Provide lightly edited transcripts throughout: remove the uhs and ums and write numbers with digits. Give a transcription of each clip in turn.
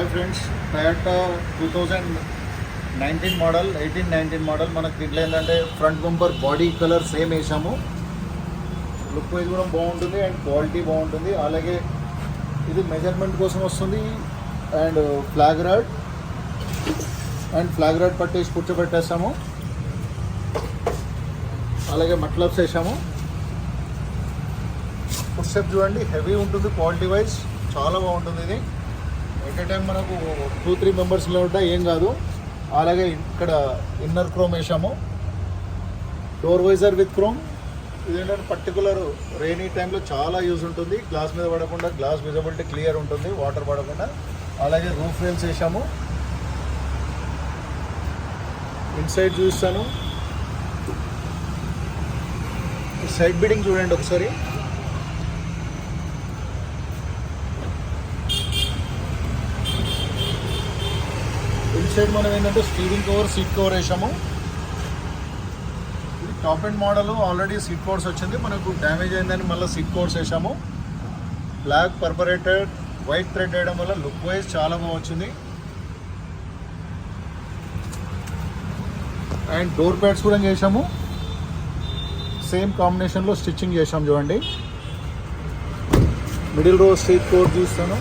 Hi friends, Toyota 2019 model 18-19 model మనకు దీంట్లో ఏంటంటే front bumper body colour same వేసాము. లుక్ వైజ్ కూడా బాగుంటుంది అండ్ క్వాలిటీ బాగుంటుంది. అలాగే ఇది మెజర్మెంట్ కోసం వస్తుంది అండ్ ఫ్లాగ్ రాడ్ పట్టేసి కూర్చోబెట్టేస్తాము. అలాగే మట్లబ్స్ వేసాము. ఫుట్ స్టెప్ చూడండి, హెవీ ఉంటుంది, క్వాలిటీ వైజ్ చాలా బాగుంటుంది. ఇది ఎట్ ఏ టైం మనకు 2-3 మెంబర్స్లో ఉంటా ఏం కాదు. అలాగే ఇక్కడ ఇన్నర్ క్రోమ్ వేసాము, డోర్ వైజర్ విత్ క్రోమ్. ఇదేంటంటే పర్టికులర్ రెయినీ టైంలో చాలా యూజ్ ఉంటుంది. గ్లాస్ మీద పడకుండా గ్లాస్ విజిబిలిటీ క్లియర్ ఉంటుంది, వాటర్ పడకుండా. అలాగే రూఫ్ రేల్స్ వేసాము. ఇన్సైడ్ చూస్తాను, సైడ్ బిడింగ్ చూడండి ఒకసారి. ఇన్సైడ్ మనం ఏంటంటే స్టీరింగ్ కవర్, సీట్ కవర్ వేసాము. ఇది top and model, already seat covers వచ్చింది, మనకు డ్యామేజ్ అయిందని మళ్ళీ సీట్ కవర్స్ వేసాము. బ్లాక్ పర్పరేటెడ్ వైట్ థ్రెడ్ వేయడం వల్ల లుక్ వైజ్ చాలా బాగా వచ్చింది. అండ్ డోర్ ప్యాడ్స్ కూడా చేసాము, సేమ్ కాంబినేషన్లో స్టిచ్చింగ్ చేసాము. చూడండి, మిడిల్ రో సీట్ కవర్ చూస్తాను.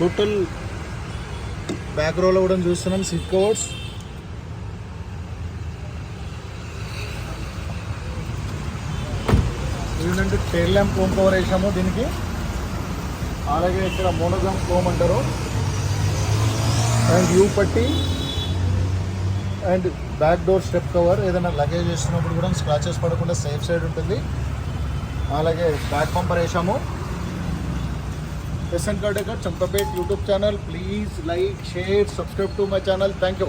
టోటల్ బ్యాక్ రోలో కూడా చూస్తున్నాం సీట్ కవర్స్. ఏంటంటే టైల్ ల్యాంప్ క్రోమ్ కవర్ వేసాము దీనికి. అలాగే ఇక్కడ మోనోగ్రామ్ క్రోమ్ అంటారు. అండ్ యూ పట్టి and back door step cover. ఏదైనా లగేజ్ వేస్తున్నప్పుడు కూడా స్క్రాచెస్ పడకుండా సేఫ్ సైడ్ ఉంటుంది. అలాగే బ్యాక్ బంపర్ వేసాము. SN Car Decor Champapet YouTube channel. Please like, share, subscribe to my channel. Thank you.